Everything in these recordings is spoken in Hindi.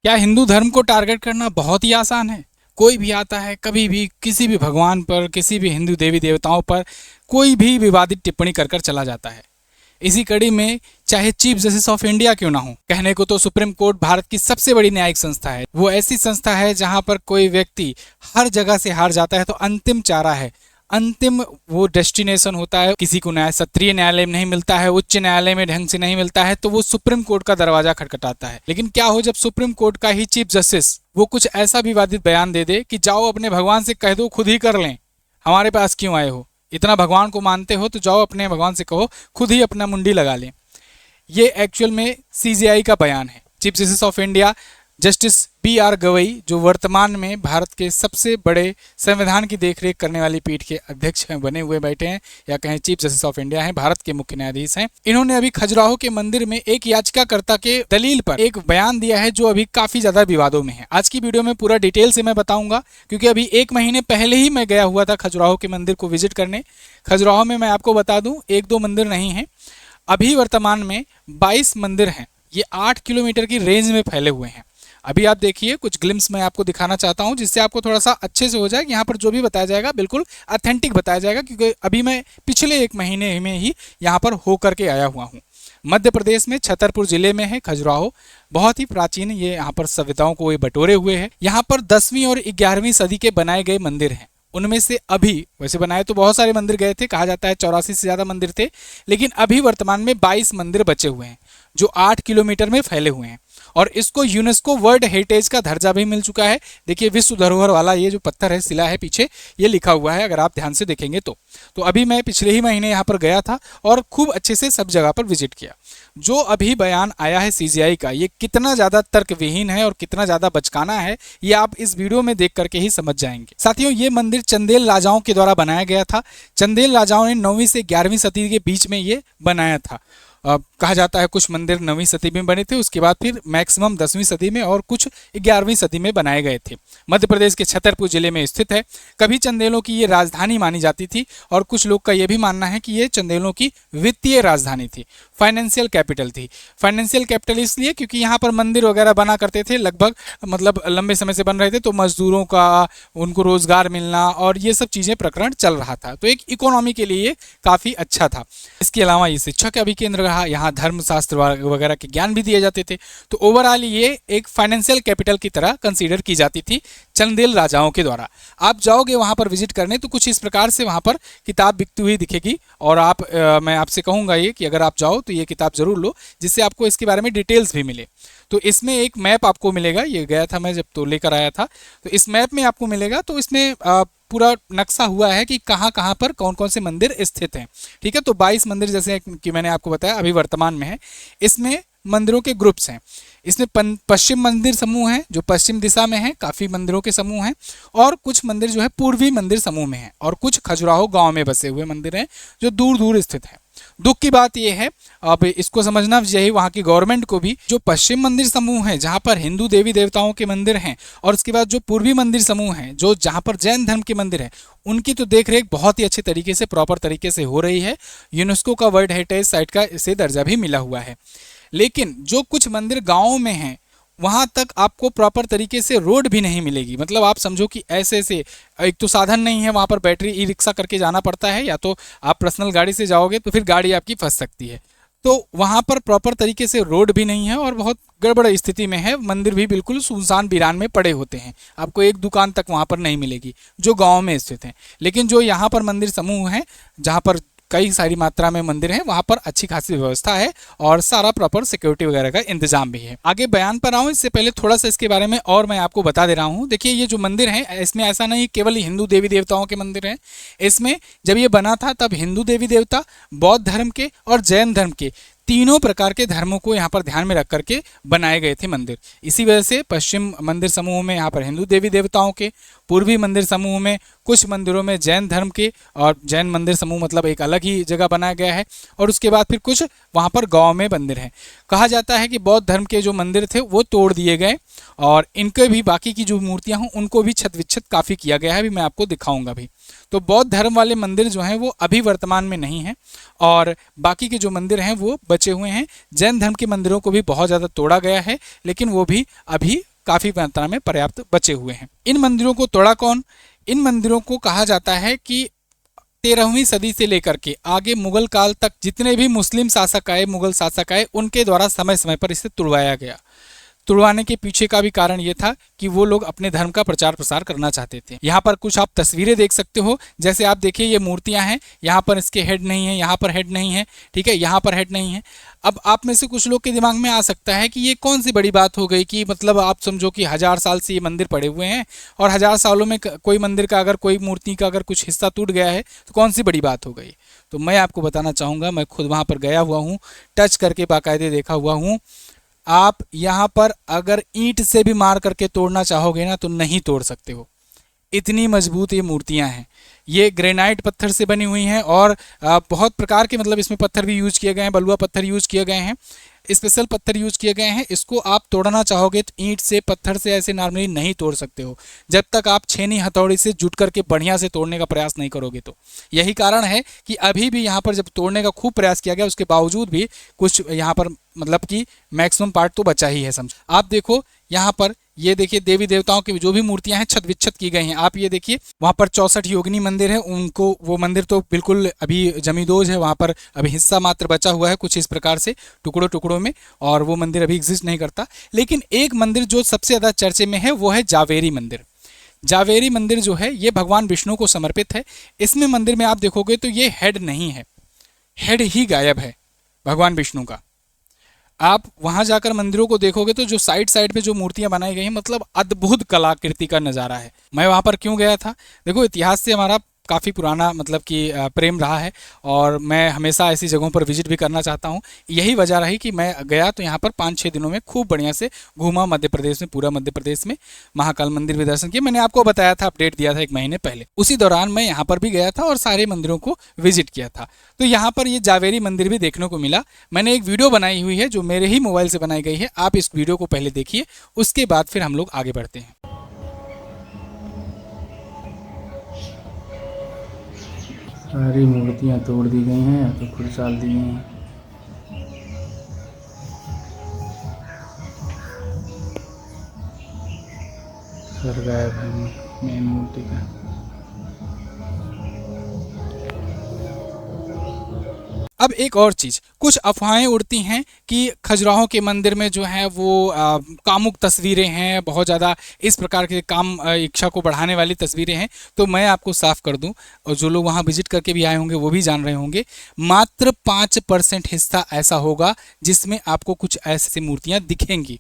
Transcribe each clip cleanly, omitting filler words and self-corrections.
क्या हिंदू धर्म को टारगेट करना बहुत ही आसान है? कोई भी आता है, कभी भी किसी भी भगवान पर, किसी भी हिंदू देवी देवताओं पर कोई भी विवादित टिप्पणी कर कर चला जाता है। इसी कड़ी में चाहे चीफ जस्टिस ऑफ इंडिया क्यों ना हो, कहने को तो सुप्रीम कोर्ट भारत की सबसे बड़ी न्यायिक संस्था है। वो ऐसी संस्था है जहां पर कोई व्यक्ति हर जगह से हार जाता है तो अंतिम चारा है, अंतिम वो डेस्टिनेशन होता है। किसी को न्याय सत्रीय न्यायालय में नहीं मिलता है, उच्च न्यायालय में ढंग से नहीं मिलता है, तो वो सुप्रीम कोर्ट का दरवाजा खटखटाता है। लेकिन क्या हो जब सुप्रीम कोर्ट का ही चीफ जस्टिस वो कुछ ऐसा विवादित बयान दे दे कि जाओ अपने भगवान से कह दो, खुद ही कर लें, हमारे पास क्यों आए हो, इतना भगवान को मानते हो तो जाओ अपने भगवान से कहो खुद ही अपना मुंडी लगा लें। ये एक्चुअल में सीजेआई का बयान है। Chief justice of India justice B R. Gavai, जो वर्तमान में भारत के सबसे बड़े संविधान की देखरेख करने वाली पीठ के अध्यक्ष हैं, बने हुए बैठे हैं, या कहें चीफ जस्टिस ऑफ इंडिया हैं, भारत के मुख्य न्यायाधीश हैं। इन्होंने अभी खजुराहो के मंदिर में एक याचिकाकर्ता के दलील पर एक बयान दिया है जो अभी काफी ज्यादा विवादों में है। आज की वीडियो में पूरा डिटेल से मैं बताऊंगा, क्योंकि अभी 1 महीने पहले ही मैं गया हुआ था खजुराहो के मंदिर को विजिट करने। खजुराहो में मैं आपको बता दूं 1-2 मंदिर नहीं है, अभी वर्तमान में 22 मंदिर हैं। ये 8 किलोमीटर की रेंज में फैले हुए हैं। अभी आप देखिए, कुछ ग्लिम्स मैं आपको दिखाना चाहता हूं जिससे आपको थोड़ा सा अच्छे से हो जाए कि यहाँ पर जो भी बताया जाएगा बिल्कुल ऑथेंटिक बताया जाएगा, क्योंकि अभी मैं पिछले 1 महीने में ही यहाँ पर हो करके आया हुआ हूँ। मध्य प्रदेश में छतरपुर जिले में है खजुराहो। बहुत ही प्राचीन ये यहाँ पर सभ्यताओं को ये बटोरे हुए है। यहाँ पर 10वीं और 11वीं सदी के बनाए गए मंदिर हैं। उनमें से अभी, वैसे बनाए तो बहुत सारे मंदिर गए थे, कहा जाता है 84 से ज़्यादा मंदिर थे, लेकिन अभी वर्तमान में 22 मंदिर बचे हुए हैं जो 8 किलोमीटर में फैले हुए हैं। और इसको यूनेस्को वर्ल्ड हेरिटेज का दर्जा भी मिल चुका है। देखिए विश्व धरोहर वाला ये जो पत्थर है, शिला है, पीछे ये लिखा हुआ है, अगर आप ध्यान से देखेंगे तो अभी मैं पिछले ही महीने यहाँ पर गया था और खूब अच्छे से सब जगह पर विजिट किया। जो अभी बयान आया है सीजीआई का, ये कितना ज़्यादा तर्कविहीन है और कितना ज़्यादा बचकाना है, ये आप इस वीडियो में देख करके ही समझ जाएंगे। साथियों, ये मंदिर चंदेल राजाओं के द्वारा बनाया गया था। चंदेल राजाओं ने 9वीं से 11वीं सदी के बीच में ये बनाया था। कहा जाता है कुछ मंदिर 9वीं सदी में बने थे, उसके बाद फिर मैक्सिमम 10वीं सदी में और कुछ 11वीं सदी में बनाए गए थे। मध्य प्रदेश के छतरपुर जिले में स्थित है। कभी चंदेलों की ये राजधानी मानी जाती थी और कुछ लोग का ये भी मानना है कि ये चंदेलों की वित्तीय राजधानी थी, फाइनेंशियल कैपिटल थी। फाइनेंशियल कैपिटल इसलिए क्योंकि यहाँ पर मंदिर वगैरह बना करते थे, लगभग मतलब लंबे समय से बन रहे थे, तो मजदूरों का उनको रोजगार मिलना और ये सब चीज़ें प्रकरण चल रहा था, तो एक इकोनॉमी के लिए काफ़ी अच्छा था। इसके अलावा ये शिक्षा का भी केंद्र रहा, यहाँ धर्मशास्त्र वगैरह के ज्ञान भी दिए जाते थे। तो ओवरऑल ये एक फाइनेंशियल कैपिटल की तरह कंसीडर की जाती थी चंदेल राजाओं के द्वारा। आप जाओगे वहाँ पर विजिट करने तो कुछ इस प्रकार से वहाँ पर किताब बिकती हुई दिखेगी, और मैं आपसे कहूँगा ये कि अगर आप जाओ तो ये किताब ज़रूर लो, जिससे आपको इसके बारे में डिटेल्स भी मिले। तो इसमें एक मैप आपको मिलेगा, ये गया था मैं जब तो लेकर आया था, तो इस मैप में आपको मिलेगा। तो इसमें पूरा नक्शा हुआ है कि कहाँ कहाँ पर कौन कौन से मंदिर स्थित हैं। ठीक है, तो 22 मंदिर जैसे कि मैंने आपको बताया अभी वर्तमान में है। इसमें मंदिरों के ग्रुप्स हैं। इसमें पश्चिम मंदिर समूह है जो पश्चिम दिशा में है, काफ़ी मंदिरों के समूह हैं, और कुछ मंदिर जो है पूर्वी मंदिर समूह में है, और कुछ खजुराहो गांव में बसे हुए मंदिर हैं जो दूर दूर स्थित हैं। दुख की बात यह है, अब इसको समझना चाहिए वहाँ की गवर्नमेंट को भी, जो पश्चिम मंदिर समूह है जहाँ पर हिंदू देवी देवताओं के मंदिर हैं, और उसके बाद जो पूर्वी मंदिर समूह हैं जो जहाँ पर जैन धर्म के मंदिर हैं, उनकी तो देखरेख बहुत ही अच्छे तरीके से, प्रॉपर तरीके से हो रही है। यूनेस्को का वर्ल्ड हेरिटेज साइट का इसे दर्जा भी मिला हुआ है। लेकिन जो कुछ मंदिर गाँवों में हैं, वहाँ तक आपको प्रॉपर तरीके से रोड भी नहीं मिलेगी। मतलब आप समझो कि ऐसे एक तो साधन नहीं है, वहाँ पर बैटरी ई रिक्शा करके जाना पड़ता है, या तो आप पर्सनल गाड़ी से जाओगे तो फिर गाड़ी आपकी फंस सकती है। तो वहाँ पर प्रॉपर तरीके से रोड भी नहीं है और बहुत गड़बड़ स्थिति में है। मंदिर भी बिल्कुल सुनसान वीरान में पड़े होते हैं, आपको एक दुकान तक वहाँ पर नहीं मिलेगी जो गाँव में स्थित हैं। लेकिन जो यहाँ पर मंदिर समूह हैं जहाँ पर कई सारी मात्रा में मंदिर हैं, वहाँ पर अच्छी खासी व्यवस्था है और सारा प्रॉपर सिक्योरिटी वगैरह का इंतजाम भी है। आगे बयान पर आऊँ इससे पहले थोड़ा सा इसके बारे में और मैं आपको बता दे रहा हूँ। देखिए ये जो मंदिर हैं, इसमें ऐसा नहीं केवल हिंदू देवी देवताओं के मंदिर हैं। इसमें जब ये बना था तब हिंदू देवी देवता, बौद्ध धर्म के और जैन धर्म के तीनों प्रकार के धर्मों को यहाँ पर ध्यान में रख करके बनाए गए थे मंदिर। इसी वजह से पश्चिम मंदिर समूह में यहाँ पर हिंदू देवी देवताओं के, पूर्वी मंदिर समूह में कुछ मंदिरों में जैन धर्म के, और जैन मंदिर समूह मतलब एक अलग ही जगह बनाया गया है, और उसके बाद फिर कुछ वहाँ पर गांव में मंदिर हैं। कहा जाता है कि बौद्ध धर्म के जो मंदिर थे वो तोड़ दिए गए, और इनके भी बाकी की जो मूर्तियाँ हों उनको भी छत विच्छत काफ़ी किया गया है, अभी मैं आपको दिखाऊंगा भी। तो बौद्ध धर्म वाले मंदिर जो हैं वो अभी वर्तमान में नहीं हैं, और बाकी के जो मंदिर हैं वो बचे हुए हैं। जैन धर्म के मंदिरों को भी बहुत ज़्यादा तोड़ा गया है, लेकिन वो भी अभी काफ़ी मात्रा में पर्याप्त बचे हुए हैं। इन मंदिरों को तोड़ा कौन? इन मंदिरों को कहा जाता है कि 13वीं सदी से लेकर के आगे मुगल काल तक जितने भी मुस्लिम शासक आए, मुगल शासक आए, उनके द्वारा समय समय पर इसे तुड़वाया गया। तुड़वाने के पीछे का भी कारण ये था कि वो लोग अपने धर्म का प्रचार प्रसार करना चाहते थे। यहाँ पर कुछ आप तस्वीरें देख सकते हो, जैसे आप देखिए ये मूर्तियाँ हैं, यहाँ पर इसके हेड नहीं है, यहाँ पर हेड नहीं है, ठीक है, यहाँ पर हेड नहीं है। अब आप में से कुछ लोग के दिमाग में आ सकता है कि ये कौन सी बड़ी बात हो गई कि मतलब आप समझो कि 1000 साल से ये मंदिर पड़े हुए हैं और 1000 सालों में कोई मंदिर का अगर कोई मूर्ति का अगर कुछ हिस्सा टूट गया है तो कौन सी बड़ी बात हो गई। तो मैं आपको बताना चाहूँगा, मैं खुद वहाँ पर गया हुआ हूँ, टच करके बाकायदे देखा हुआ हूँ। आप यहाँ पर अगर ईंट से भी मार करके तोड़ना चाहोगे ना तो नहीं तोड़ सकते हो, इतनी मजबूत ये मूर्तियाँ हैं। ये ग्रेनाइट पत्थर से बनी हुई हैं और बहुत प्रकार के मतलब इसमें पत्थर भी यूज किए गए हैं, बलुआ पत्थर यूज किए गए हैं, स्पेशल पत्थर यूज किए गए हैं। इसको आप तोड़ना चाहोगे तो ईंट से, पत्थर से ऐसे नॉर्मली नहीं तोड़ सकते हो, जब तक आप छेनी हथौड़ी से जुट करके बढ़िया से तोड़ने का प्रयास नहीं करोगे। तो यही कारण है कि अभी भी यहाँ पर जब तोड़ने का खूब प्रयास किया गया, उसके बावजूद भी कुछ यहाँ पर मतलब कि मैक्सिमम पार्ट तो बचा ही है। समझ आप देखो यहाँ पर, ये देखिए देवी देवताओं की जो भी मूर्तियां हैं छत विच्छत की गई हैं। आप ये देखिए वहाँ पर 64 योगिनी मंदिर है, उनको वो मंदिर तो बिल्कुल अभी जमींदोज है, वहाँ पर अभी हिस्सा मात्र बचा हुआ है कुछ इस प्रकार से टुकड़ों टुकड़ों में, और वो मंदिर अभी एग्जिस्ट नहीं करता। लेकिन एक मंदिर जो सबसे ज़्यादा चर्चे में है वो है जावेरी मंदिर। जावेरी मंदिर जो है ये भगवान विष्णु को समर्पित है। इसमें मंदिर में आप देखोगे तो ये हेड नहीं है, हेड ही गायब है भगवान विष्णु का। आप वहां जाकर मंदिरों को देखोगे तो जो साइड साइड में जो मूर्तियां बनाई गई हैं, मतलब अद्भुत कलाकृति का नज़ारा है। मैं वहां पर क्यों गया था? देखो इतिहास से हमारा काफ़ी पुराना मतलब कि प्रेम रहा है और मैं हमेशा ऐसी जगहों पर विजिट भी करना चाहता हूं। यही वजह रही कि मैं गया तो यहाँ पर 5-6 दिनों में खूब बढ़िया से घूमा मध्य प्रदेश में, पूरा मध्य प्रदेश में महाकाल मंदिर भी दर्शन किया। मैंने आपको बताया था, अपडेट दिया था 1 महीने पहले। उसी दौरान मैं यहाँ पर भी गया था और सारे मंदिरों को विजिट किया था। तो यहाँ पर ये जावेरी मंदिर भी देखने को मिला। मैंने एक वीडियो बनाई हुई है जो मेरे ही मोबाइल से बनाई गई है, आप इस वीडियो को पहले देखिए, उसके बाद फिर हम लोग आगे बढ़ते हैं। सारी मूर्तियाँ तोड़ दी गई हैं या तो खुरचाल दी गई हैं। सर गायब है मेन मूर्ति का। अब एक और चीज़, कुछ अफवाहें उड़ती हैं कि खजुराहो के मंदिर में जो है वो कामुक तस्वीरें हैं, बहुत ज़्यादा इस प्रकार के काम इच्छा को बढ़ाने वाली तस्वीरें हैं। तो मैं आपको साफ कर दूं, और जो लोग वहाँ विजिट करके भी आए होंगे वो भी जान रहे होंगे, मात्र 5% हिस्सा ऐसा होगा जिसमें आपको कुछ ऐसी मूर्तियाँ दिखेंगी।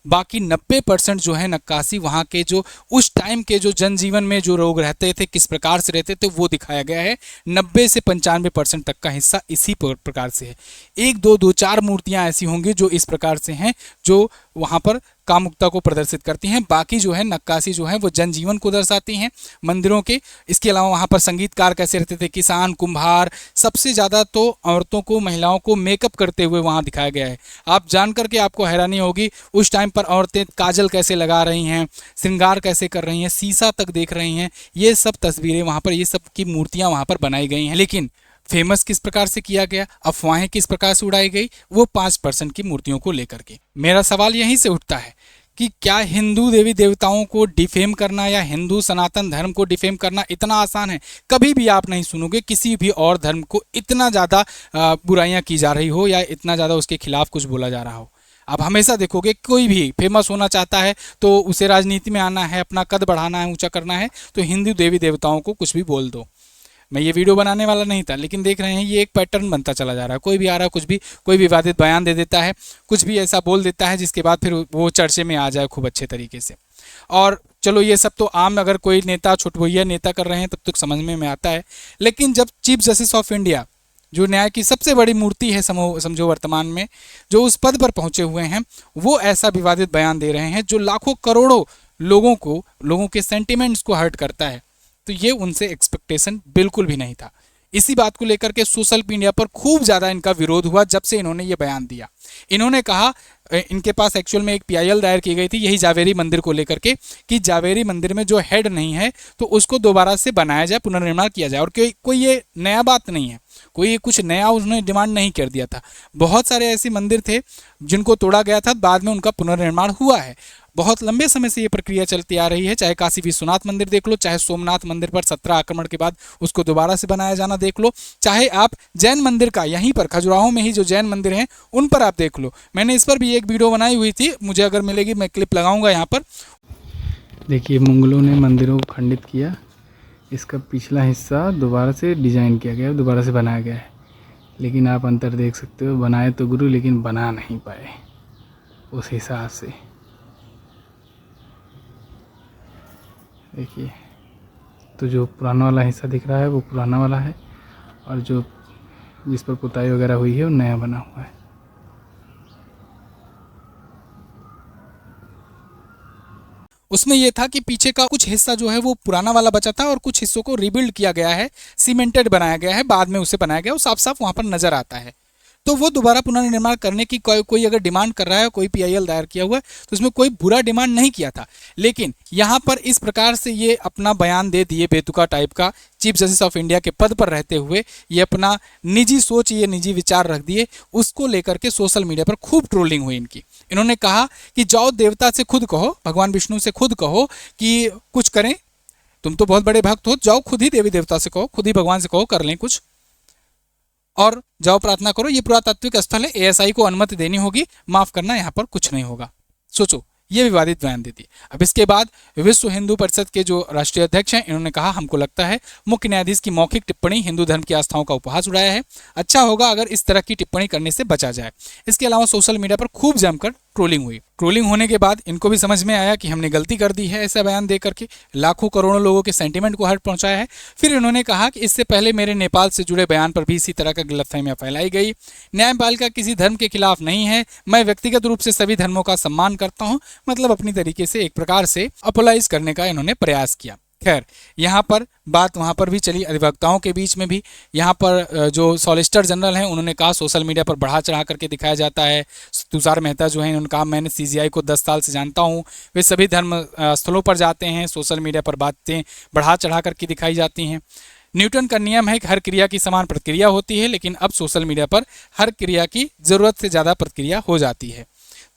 बाकी 90% जो है नक्काशी वहाँ के जो उस टाइम के जो जनजीवन में जो लोग रहते थे, किस प्रकार से रहते थे, वो दिखाया गया है। 90 से 95% तक का हिस्सा इसी प्रकार से है। 1-2-4 मूर्तियाँ ऐसी होंगी जो इस प्रकार से हैं, जो वहाँ पर कामुकता को प्रदर्शित करती हैं। बाकी जो है नक्काशी जो है वो जनजीवन को दर्शाती हैं मंदिरों के। इसके अलावा वहाँ पर संगीतकार कैसे रहते थे, किसान, कुम्हार, सबसे ज़्यादा तो औरतों को, महिलाओं को मेकअप करते हुए वहाँ दिखाया गया है। आप जान करके आपको हैरानी होगी, उस टाइम पर औरतें काजल कैसे लगा रही हैं, श्रृंगार कैसे कर रही हैं, शीशा तक देख रही हैं। ये सब तस्वीरें वहाँ पर, ये सब की मूर्तियाँ वहाँ पर बनाई गई हैं। लेकिन फेमस किस प्रकार से किया गया, अफवाहें किस प्रकार से उड़ाई गई, वो 5% की मूर्तियों को लेकर के। मेरा सवाल यहीं से उठता है कि क्या हिंदू देवी देवताओं को डिफेम करना या हिंदू सनातन धर्म को डिफेम करना इतना आसान है? कभी भी आप नहीं सुनोगे किसी भी और धर्म को इतना ज़्यादा बुराइयां की जा रही हो या इतना ज़्यादा उसके खिलाफ कुछ बोला जा रहा हो। आप हमेशा देखोगे कोई भी फेमस होना चाहता है तो उसे राजनीति में आना है, अपना कद बढ़ाना है, ऊंचा करना है, तो हिंदू देवी देवताओं को कुछ भी बोल दो। मैं ये वीडियो बनाने वाला नहीं था, लेकिन देख रहे हैं ये एक पैटर्न बनता चला जा रहा है। कोई भी आ रहा है, कुछ भी, कोई विवादित बयान दे देता है, कुछ भी ऐसा बोल देता है जिसके बाद फिर वो चर्चे में आ जाए खूब अच्छे तरीके से। और चलो ये सब तो आम, अगर कोई नेता छुटभुइया नेता कर रहे हैं तब तक समझ में आता है। लेकिन जब चीफ जस्टिस ऑफ इंडिया, जो न्याय की सबसे बड़ी मूर्ति है समझो वर्तमान में, जो उस पद पर पहुंचे हुए हैं, वो ऐसा विवादित बयान दे रहे हैं जो लाखों करोड़ों लोगों के सेंटिमेंट्स को हर्ट करता है, तो ये उनसे एक्सपेक्टेशन बिल्कुल भी नहीं था। इसी बात को लेकर के सोशल मीडिया पर खूब ज़्यादा इनका विरोध हुआ जब से इन्होंने ये बयान दिया। इन्होंने कहा, इनके पास एक्चुअल में एक PIL दायर की गई थी यही जावेरी मंदिर को लेकर के, कि जावेरी मंदिर में जो हेड नहीं है तो उसको दोबारा से बनाया जाए, पुनर्निर्माण किया जाए। और कोई ये नया बात नहीं है, कोई ये कुछ नया उसने डिमांड नहीं कर दिया था। बहुत सारे ऐसे मंदिर थे जिनको तोड़ा गया था, बाद में उनका पुनर्निर्माण हुआ है। बहुत लंबे समय से ये प्रक्रिया चलती आ रही है। चाहे काशी विश्वनाथ मंदिर देख लो, चाहे सोमनाथ मंदिर पर 17 आक्रमण के बाद उसको दोबारा से बनाया जाना देख लो, चाहे आप जैन मंदिर का यहीं पर खजुराहो में ही जो जैन मंदिर हैं उन पर आप देख लो। मैंने इस पर भी एक वीडियो बनाई हुई थी, मुझे अगर मिलेगी मैं क्लिप लगाऊंगा यहाँ पर। देखिए मुगलों ने मंदिरों को खंडित किया, इसका पिछला हिस्सा दोबारा से डिजाइन किया गया, दोबारा से बनाया गया है। लेकिन आप अंतर देख सकते हो, बनाए तो गुरु लेकिन बना नहीं पाए उस हिसाब से। देखिए तो जो पुराना वाला हिस्सा दिख रहा है वो पुराना वाला है, और जो जिस पर पुताई वगैरह हुई है वो नया बना हुआ है। उसमें यह था कि पीछे का कुछ हिस्सा जो है वो पुराना वाला बचा था और कुछ हिस्सों को रिबिल्ड किया गया है, सीमेंटेड बनाया गया है, बाद में उसे बनाया गया, वो साफ साफ वहां पर नजर आता है। तो वो दोबारा पुनर्निर्माण करने की कोई अगर डिमांड कर रहा है, कोई पीआईएल दायर किया हुआ है, तो उसमें कोई बुरा डिमांड नहीं किया था। लेकिन यहाँ पर इस प्रकार से ये अपना बयान दे दिए बेतुका टाइप का, चीफ जस्टिस ऑफ इंडिया के पद पर रहते हुए ये अपना निजी सोच, ये निजी विचार रख दिए। उसको लेकर के सोशल मीडिया पर खूब ट्रोलिंग हुई इनकी। इन्होंने कहा कि जाओ देवता से खुद कहो, भगवान विष्णु से खुद कहो कि कुछ करें, तुम तो बहुत बड़े भक्त हो, जाओ खुद ही देवी देवता से कहो, खुद ही भगवान से कहो कर लें कुछ, और जाओ प्रार्थना करो। ये पुरातात्विक स्थल है, एएसआई को अनुमति देनी होगी, माफ करना यहाँ पर कुछ नहीं होगा। सोचो, ये विवादित बयान देती। अब इसके बाद विश्व हिंदू परिषद के जो राष्ट्रीय अध्यक्ष हैं, इन्होंने कहा हमको लगता है मुख्य न्यायाधीश की मौखिक टिप्पणी हिंदू धर्म की आस्थाओं का उपहास उड़ाया है। अच्छा होगा अगर इस तरह की टिप्पणी करने से बचा जाए। इसके अलावा सोशल मीडिया पर खूब जमकर ट्रोलिंग हुई। ट्रोलिंग होने के बाद इनको भी समझ में आया कि हमने गलती कर दी है, ऐसा बयान दे करके लाखों करोड़ों लोगों के सेंटीमेंट को हर्ट पहुंचाया है। फिर इन्होंने कहा कि इससे पहले मेरे नेपाल से जुड़े बयान पर भी इसी तरह का गलतफहमियां फैलाई गई। न्यायपालिका किसी धर्म के खिलाफ नहीं है, मैं व्यक्तिगत रूप से सभी धर्मों का सम्मान करता हूं। मतलब अपनी तरीके से एक प्रकार से अपोलाइज करने का इन्होंने प्रयास किया। खैर, यहाँ पर बात वहाँ पर भी चली, अधिवक्ताओं के बीच में भी। यहाँ पर जो सॉलिसिटर जनरल हैं उन्होंने कहा सोशल मीडिया पर बढ़ा चढ़ा करके दिखाया जाता है। तुषार मेहता जो हैं उन्होंने कहा मैंने सीजीआई को 10 साल से जानता हूँ, वे सभी धर्म स्थलों पर जाते हैं, सोशल मीडिया पर बातें बढ़ा चढ़ा करके दिखाई जाती हैं। न्यूटन का नियम है कि हर क्रिया की समान प्रतिक्रिया होती है, लेकिन अब सोशल मीडिया पर हर क्रिया की ज़रूरत से ज़्यादा प्रतिक्रिया हो जाती है।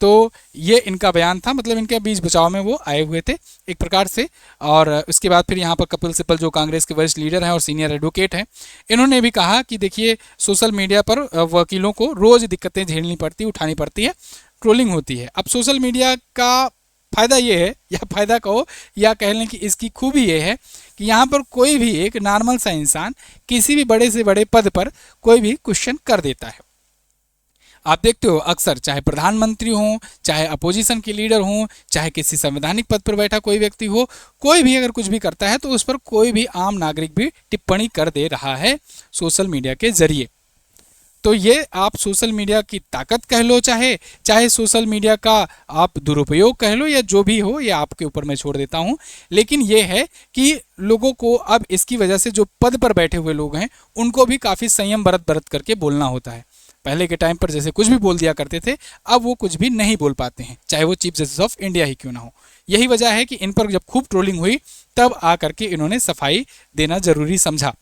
तो ये इनका बयान था, मतलब इनके बीच बचाव में वो आए हुए थे एक प्रकार से। और उसके बाद फिर यहाँ पर कपिल सिब्बल जो कांग्रेस के वरिष्ठ लीडर हैं और सीनियर एडवोकेट हैं, इन्होंने भी कहा कि देखिए सोशल मीडिया पर वकीलों को रोज़ दिक्कतें झेलनी पड़ती, उठानी पड़ती है, ट्रोलिंग होती है। अब सोशल मीडिया का फ़ायदा ये है, या फ़ायदा कहो या कह लें कि इसकी खूबी ये है कि यहाँ पर कोई भी एक नॉर्मल सा इंसान किसी भी बड़े से बड़े पद पर कोई भी क्वेश्चन कर देता है। आप देखते हो अक्सर चाहे प्रधानमंत्री हों, चाहे अपोजिशन के लीडर हों, चाहे किसी संवैधानिक पद पर बैठा कोई व्यक्ति हो, कोई भी अगर कुछ भी करता है तो उस पर कोई भी आम नागरिक भी टिप्पणी कर दे रहा है सोशल मीडिया के जरिए। तो ये आप सोशल मीडिया की ताकत कह लो, चाहे सोशल मीडिया का आप दुरुपयोग कह लो, या जो भी हो, ये आपके ऊपर मैं छोड़ देता हूँ। लेकिन ये है कि लोगों को अब इसकी वजह से जो पद पर बैठे हुए लोग हैं उनको भी काफ़ी संयम बरत करके बोलना होता है। पहले के टाइम पर जैसे कुछ भी बोल दिया करते थे, अब वो कुछ भी नहीं बोल पाते हैं, चाहे वो चीफ जस्टिस ऑफ इंडिया ही क्यों ना हो। यही वजह है कि इन पर जब खूब ट्रोलिंग हुई तब आकर के इन्होंने सफाई देना जरूरी समझा,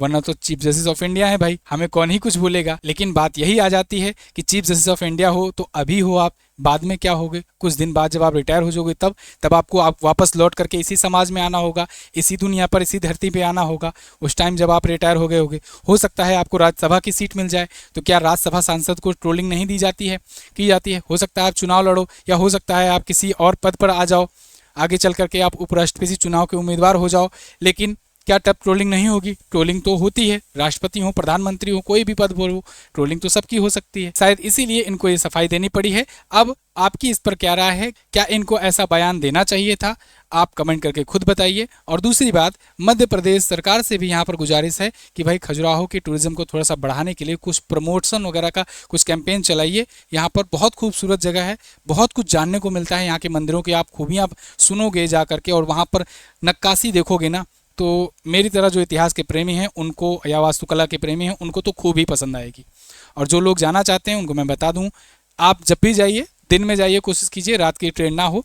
वरना तो चीफ जस्टिस ऑफ इंडिया है भाई, हमें कौन ही कुछ बोलेगा। लेकिन बात यही आ जाती है कि चीफ जस्टिस ऑफ इंडिया हो तो अभी हो आप, बाद में क्या होगे, कुछ दिन बाद जब आप रिटायर हो जाओगे तब आपको आप वापस लौट करके इसी समाज में आना होगा, इसी दुनिया पर, इसी धरती पे आना होगा। उस टाइम जब आप रिटायर हो गए होगे, हो सकता है आपको राज्यसभा की सीट मिल जाए, तो क्या राज्यसभा सांसद को ट्रोलिंग नहीं दी जाती है, की जाती है। हो सकता है आप चुनाव लड़ो, या हो सकता है आप किसी और पद पर आ जाओ, आगे चल करके आप उपराष्ट्रपति चुनाव के उम्मीदवार हो जाओ, लेकिन क्या तब ट्रोलिंग नहीं होगी? ट्रोलिंग तो होती है, राष्ट्रपति हो, प्रधानमंत्री हो, कोई भी पद बोलो, ट्रोलिंग तो सबकी हो सकती है। शायद इसीलिए इनको ये सफाई देनी पड़ी है। अब आपकी इस पर क्या राय है? क्या इनको ऐसा बयान देना चाहिए था? आप कमेंट करके खुद बताइए। और दूसरी बात, मध्य प्रदेश सरकार से भी यहाँ पर गुजारिश है कि भाई खजुराहो के टूरिज्म को थोड़ा सा बढ़ाने के लिए कुछ प्रमोशन वगैरह का कुछ कैंपेन चलाइए। यहाँ पर बहुत खूबसूरत जगह है, बहुत कुछ जानने को मिलता है। यहाँ के मंदिरों की आप खूबियाँ सुनोगे जा करके, और वहाँ पर नक्काशी देखोगे ना, तो मेरी तरह जो इतिहास के प्रेमी हैं उनको, या वास्तुकला के प्रेमी हैं, उनको तो खूब ही पसंद आएगी। और जो लोग जाना चाहते हैं उनको मैं बता दूं, आप जब भी जाइए दिन में जाइए, कोशिश कीजिए रात की ट्रेन ना हो,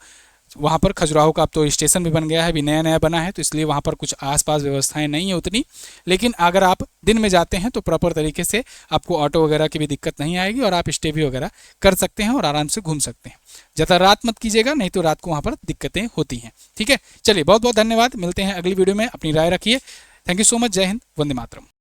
वहाँ पर खजुराहो का अब तो स्टेशन भी बन गया है, अभी नया नया बना है, तो इसलिए वहाँ पर कुछ आसपास व्यवस्थाएं नहीं है उतनी। लेकिन अगर आप दिन में जाते हैं तो प्रॉपर तरीके से आपको ऑटो वगैरह की भी दिक्कत नहीं आएगी और आप स्टे भी वगैरह कर सकते हैं और आराम से घूम सकते हैं। ज़्यादा रात मत कीजिएगा, नहीं तो रात को वहाँ पर दिक्कतें होती हैं। ठीक है, चलिए बहुत बहुत धन्यवाद, मिलते हैं अगली वीडियो में। अपनी राय रखिए। Thank you so much. जय हिंद, वंदे मातरम।